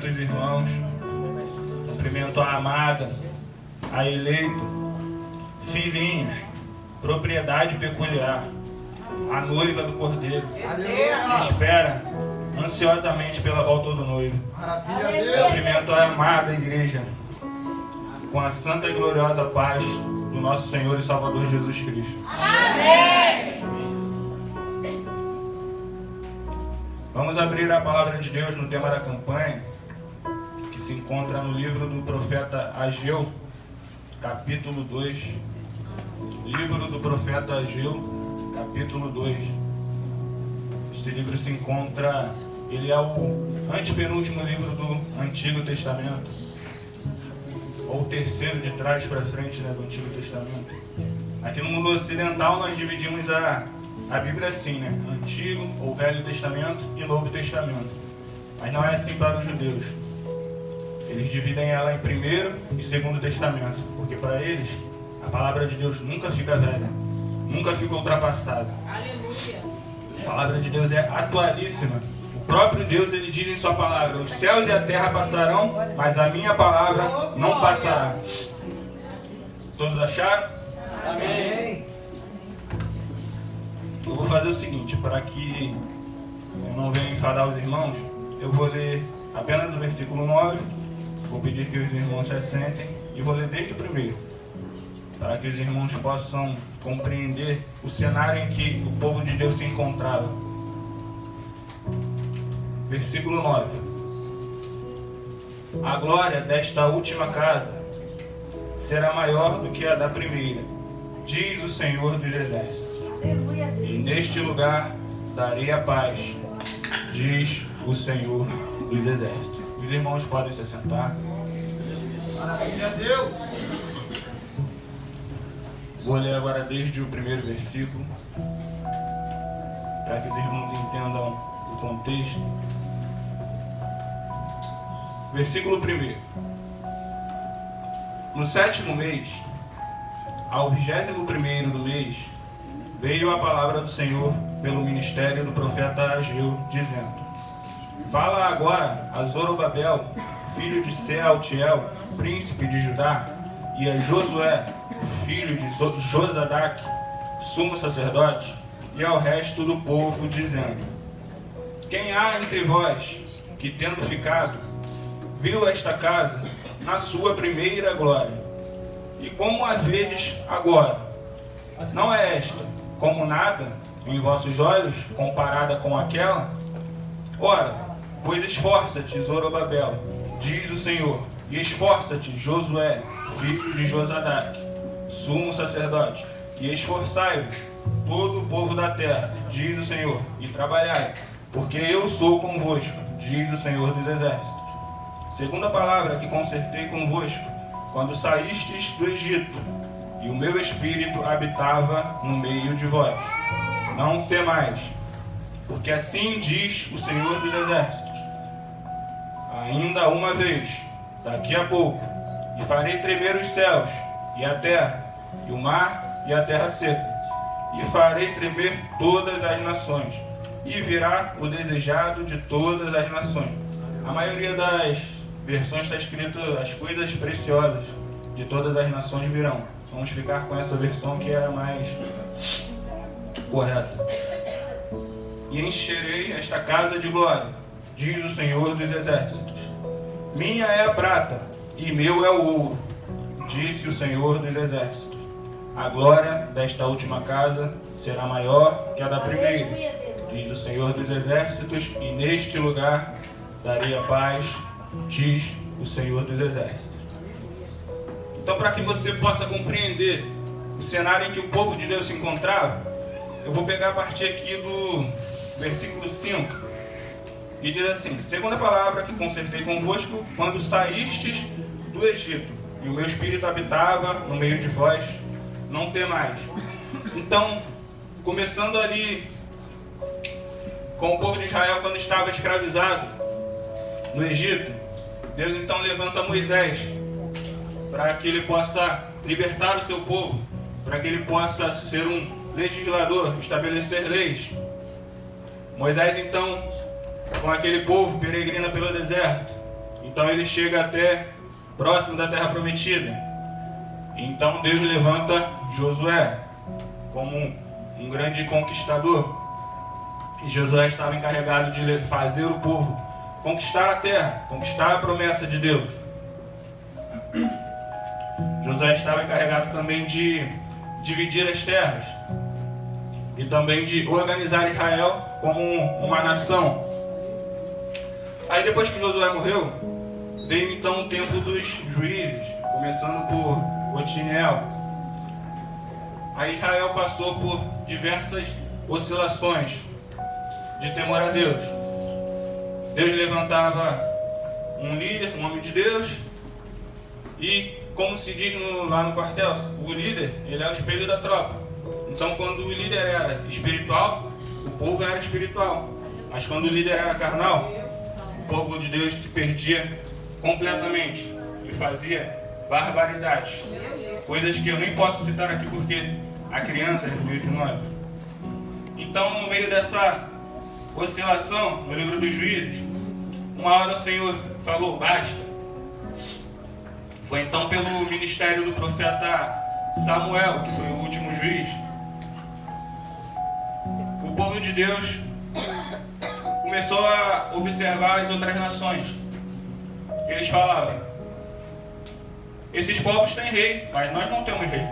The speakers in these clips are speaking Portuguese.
cumprimento os irmãos, cumprimento a amada, a eleito, filhinhos, propriedade peculiar, a noiva do Cordeiro, que espera ansiosamente pela volta do noivo. Cumprimento a amada igreja, com a santa e gloriosa paz do nosso Senhor e Salvador Jesus Cristo. Amém! Vamos abrir a palavra de Deus no tema da campanha, que se encontra no livro do profeta Ageu, capítulo 2. Livro do profeta Ageu, capítulo 2. Este livro se encontra, ele é o antepenúltimo livro do Antigo Testamento, ou o terceiro de trás para frente, né, do Antigo Testamento. Aqui no mundo ocidental nós dividimos a Bíblia assim, né? Antigo ou Velho Testamento e Novo Testamento. Mas não é assim para os judeus. Eles dividem ela em Primeiro e Segundo Testamento, porque para eles a palavra de Deus nunca fica velha, nunca fica ultrapassada. Aleluia! A palavra de Deus é atualíssima. O próprio Deus, ele diz em sua palavra: os céus e a terra passarão, mas a minha palavra não passará. Todos acharam? Amém! Eu vou fazer o seguinte, para que eu não venha enfadar os irmãos, eu vou ler apenas o versículo 9, vou pedir que os irmãos se assentem e vou ler desde o primeiro, para que os irmãos possam compreender o cenário em que o povo de Deus se encontrava. Versículo 9. A glória desta última casa será maior do que a da primeira, diz o Senhor dos Exércitos. E neste lugar darei a paz, diz o Senhor dos Exércitos. Os irmãos podem se assentar. Maravilha, Deus! Vou ler agora desde o primeiro versículo, para que os irmãos entendam o contexto. Versículo 1. No 7º mês, ao 21º do mês, veio a palavra do Senhor pelo ministério do profeta Ageu, dizendo: fala agora a Zorobabel, filho de Sealtiel, príncipe de Judá, e a Josué, filho de Josadac, sumo sacerdote, e ao resto do povo, dizendo: quem há entre vós que, tendo ficado, viu esta casa na sua primeira glória? E como a vedes agora? Não é esta como nada em vossos olhos, comparada com aquela? Ora, pois esforça-te, Zorobabel, diz o Senhor, e esforça-te, Josué, filho de Josadac, sumo sacerdote, e esforçai-vos, todo o povo da terra, diz o Senhor, e trabalhai, porque eu sou convosco, diz o Senhor dos Exércitos. Segunda palavra que concertei convosco, quando saístes do Egito, e o meu espírito habitava no meio de vós. Não temais, porque assim diz o Senhor dos Exércitos: ainda uma vez, daqui a pouco, e farei tremer os céus, e a terra, e o mar, e a terra seca, e farei tremer todas as nações, e virá o desejado de todas as nações. A maioria das versões está escrito: as coisas preciosas de todas as nações virão. Vamos ficar com essa versão que é a mais correta. E encherei esta casa de glória, diz o Senhor dos Exércitos. Minha é a prata, e meu é o ouro, disse o Senhor dos Exércitos. A glória desta última casa será maior que a da primeira, diz o Senhor dos Exércitos, e neste lugar darei a paz, diz o Senhor dos Exércitos. Então, para que você possa compreender o cenário em que o povo de Deus se encontrava, eu vou pegar a partir aqui do versículo 5, que diz assim: segunda palavra que concertei convosco, quando saístes do Egito, e o meu espírito habitava no meio de vós, não temais. Então, começando ali com o povo de Israel quando estava escravizado no Egito, Deus então levanta Moisés para que ele possa libertar o seu povo, para que ele possa ser um legislador, estabelecer leis. Moisés então, com aquele povo, peregrina pelo deserto, Então ele chega até próximo da terra prometida. Então Deus levanta Josué como um grande conquistador. E Josué estava encarregado de fazer o povo conquistar a terra, conquistar a promessa de Deus. Josué estava encarregado também de dividir as terras e também de organizar Israel como uma nação. Aí depois que Josué morreu, veio então o tempo dos juízes, começando por Otiniel. Aí Israel passou por diversas oscilações de temor a Deus. Deus levantava um líder, um homem de Deus, e como se diz lá no quartel, o líder, ele é o espelho da tropa. Então quando o líder era espiritual, o povo era espiritual. Mas quando o líder era carnal, o povo de Deus se perdia completamente e fazia barbaridades. Coisas que eu nem posso citar aqui porque a criança é meio de nós. Então no meio dessa oscilação, no livro dos Juízes, uma hora o Senhor falou, basta. Foi então pelo ministério do profeta Samuel, que foi o último juiz. O povo de Deus começou a observar as outras nações. Eles falavam, esses povos têm rei, mas nós não temos rei.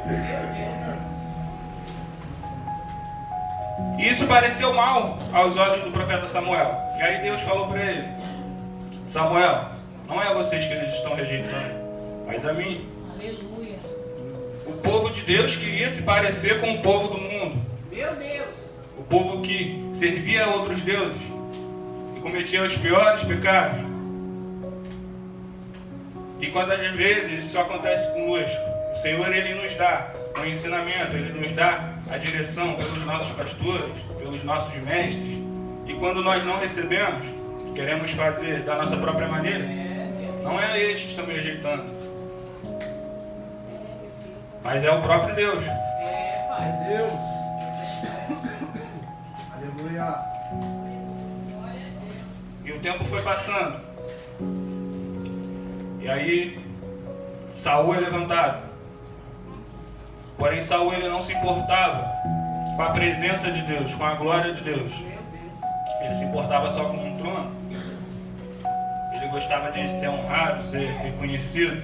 E isso pareceu mal aos olhos do profeta Samuel. E aí Deus falou para ele, Samuel, não é a vocês que eles estão rejeitando, mas a mim. Aleluia. O povo de Deus queria se parecer com o povo do mundo. Meu Deus. O povo que servia a outros deuses e cometia os piores pecados. E quantas vezes isso acontece conosco? O Senhor, Ele nos dá o ensinamento, Ele nos dá a direção pelos nossos pastores, pelos nossos mestres. E quando nós não recebemos, queremos fazer da nossa própria maneira, não é eles que estão me rejeitando, mas é o próprio Deus. Pai. É Deus. Aleluia. E o tempo foi passando. E aí Saul é levantado. Porém Saul ele não se importava com a presença de Deus, com a glória de Deus. Ele se importava só com um trono. Ele gostava de ser honrado, ser reconhecido.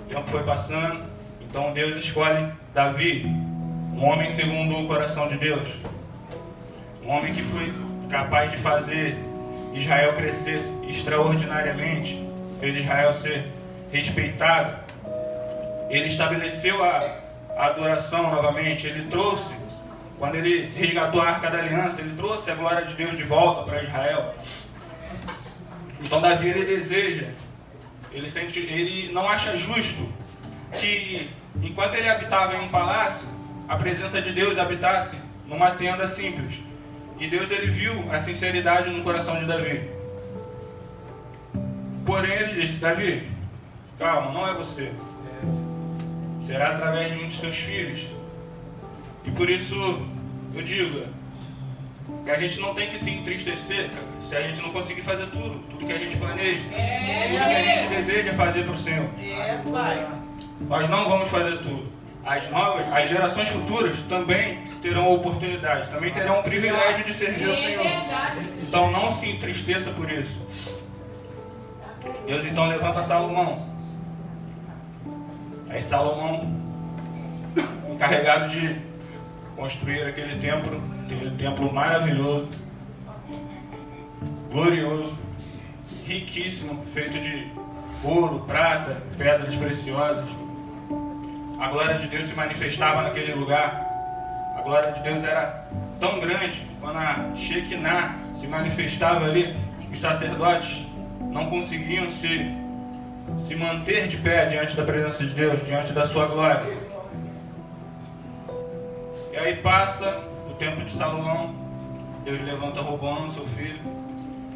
O tempo foi passando. Então Deus escolhe Davi, um homem segundo o coração de Deus. Um homem que foi capaz de fazer Israel crescer extraordinariamente, fez Israel ser respeitado. Ele estabeleceu a adoração novamente. Ele trouxe, quando ele resgatou a Arca da Aliança, ele trouxe a glória de Deus de volta para Israel. Então Davi ele deseja, ele não acha justo que enquanto ele habitava em um palácio, a presença de Deus habitasse numa tenda simples. E Deus ele viu a sinceridade no coração de Davi. Porém ele disse, Davi, calma, não é você. Será através de um de seus filhos. E por isso eu digo que a gente não tem que se entristecer, cara, se a gente não conseguir fazer tudo que a gente planeja, tudo que a gente deseja fazer para o Senhor. Pai. Nós não vamos fazer tudo. As gerações futuras também terão oportunidade, também terão o privilégio de servir ao Senhor. Então não se entristeça por isso. Deus então levanta Salomão. Aí Salomão, encarregado de construir aquele templo maravilhoso, glorioso, riquíssimo, feito de ouro, prata, pedras preciosas. A glória de Deus se manifestava naquele lugar. A glória de Deus era tão grande, quando a Shekinah se manifestava ali, os sacerdotes não conseguiam se manter de pé diante da presença de Deus, diante da sua glória. E aí passa o tempo de Salomão, Deus levanta Roboão, seu filho,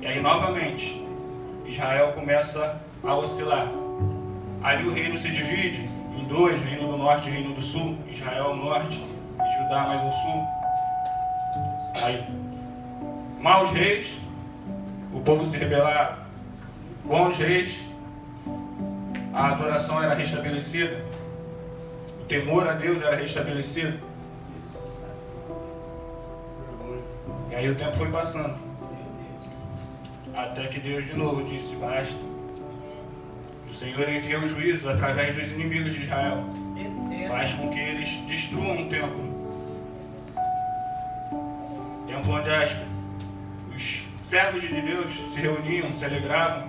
e aí novamente Israel começa a oscilar. Ali o reino se divide em dois, reino do norte e reino do sul, Israel ao norte e Judá mais ao sul. Aí, maus reis, o povo se rebelava, bons reis, a adoração era restabelecida, o temor a Deus era restabelecido. E aí o tempo foi passando, até que Deus de novo disse: basta. O Senhor envia o juízo através dos inimigos de Israel, faz com que eles destruam o templo onde os servos de Deus se reuniam, se alegravam,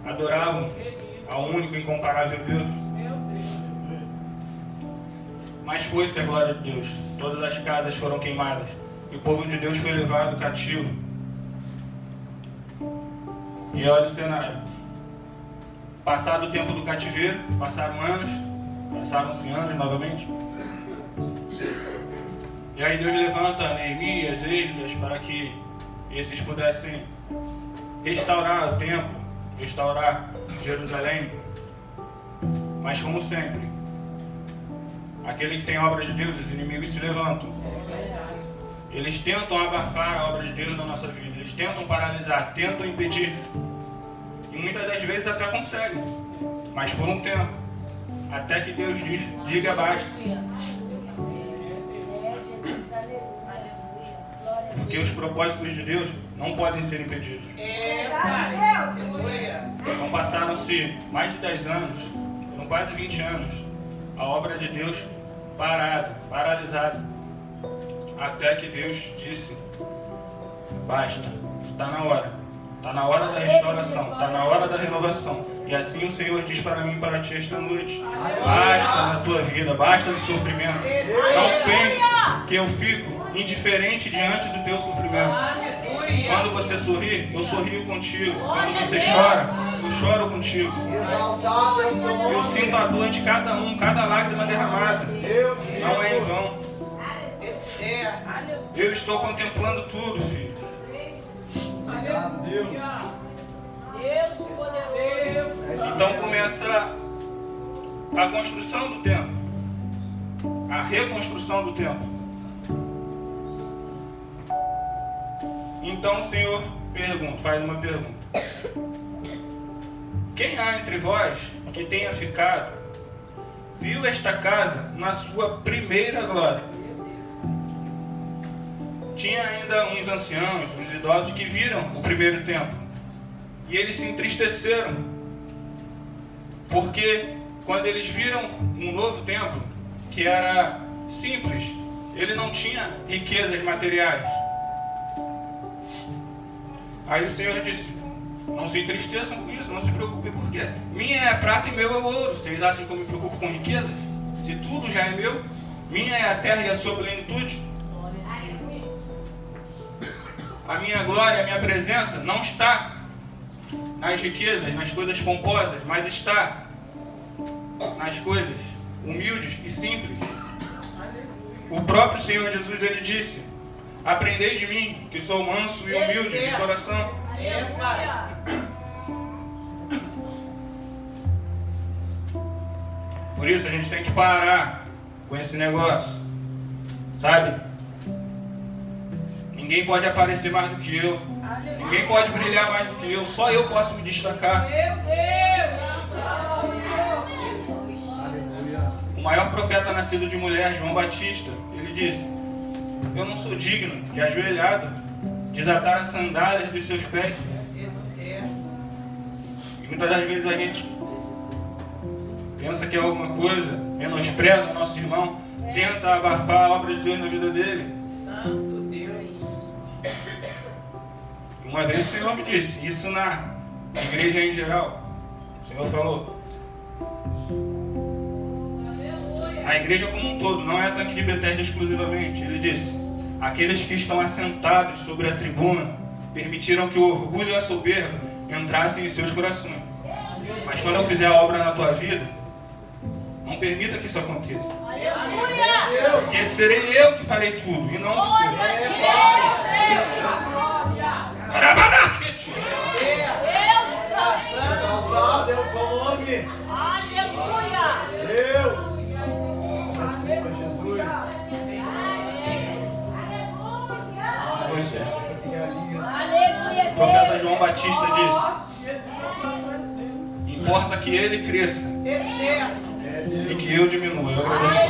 adoravam ao único e incomparável Deus. Mas foi-se a glória de Deus, todas as casas foram queimadas e o povo de Deus foi levado cativo. E olha o cenário. Passado o tempo do cativeiro, passaram-se anos novamente. E aí Deus levanta Neemias, Esdras, para que esses pudessem restaurar o templo, restaurar Jerusalém. Mas como sempre, aquele que tem a obra de Deus, os inimigos se levantam. Eles tentam abafar a obra de Deus na nossa vida, eles tentam paralisar, tentam impedir. E muitas das vezes até conseguem, mas por um tempo, até que Deus diga basta. Porque os propósitos de Deus não podem ser impedidos. Então passaram-se mais de 10 anos, foram quase 20 anos, a obra de Deus paralisada, até que Deus disse: basta, está na hora da restauração, está na hora da renovação. E assim o Senhor diz para mim e para ti esta noite: basta na tua vida, basta no sofrimento. Não pense que eu fico indiferente diante do teu sofrimento. Quando você sorri, eu sorrio contigo. Quando você chora, eu choro contigo. Eu sinto a dor de cada um, cada lágrima derramada. Não é em vão. Eu estou contemplando tudo, filho. Obrigado, Deus. Então começa a construção do templo, a reconstrução do templo. Então o Senhor faz uma pergunta: quem há entre vós que tenha ficado, viu esta casa na sua primeira glória? Tinha ainda uns anciãos, uns idosos que viram o primeiro templo. E eles se entristeceram, porque quando eles viram um novo templo, que era simples, ele não tinha riquezas materiais. Aí o Senhor disse: não se entristeçam com isso, não se preocupem, porque minha é a prata e meu é o ouro. Vocês acham que eu me preocupo com riquezas? Se tudo já é meu, minha é a terra e a sua plenitude. A minha glória, a minha presença não está nas riquezas, nas coisas pomposas, mas está nas coisas humildes e simples. O próprio Senhor Jesus, ele disse: aprendei de mim, que sou manso e humilde de coração. Por isso a gente tem que parar com esse negócio, sabe? Ninguém pode aparecer mais do que eu. Ninguém pode brilhar mais do que eu. Só eu posso me destacar. O maior profeta nascido de mulher, João Batista, ele disse: eu não sou digno de ajoelhado desatar as sandálias dos seus pés. E muitas das vezes a gente pensa que é alguma coisa, menospreza o nosso irmão, tenta abafar a obra de Deus na vida dele. Santo Deus. E uma vez o Senhor me disse isso na igreja em geral. O Senhor falou: na igreja como um todo, não é a Tanque de Betesda exclusivamente. Ele disse: aqueles que estão assentados sobre a tribuna permitiram que o orgulho e a soberba entrassem em seus corações. Mas quando eu fizer a obra na tua vida, não permita que isso aconteça. Porque serei eu que farei tudo e não você. Exaltado é o teu nome. Aleluia. Deus. Jesus. Pois é. Aleluia. O profeta João Batista disse: Importa que ele cresça Eterno. e que eu diminua. Eu agradeço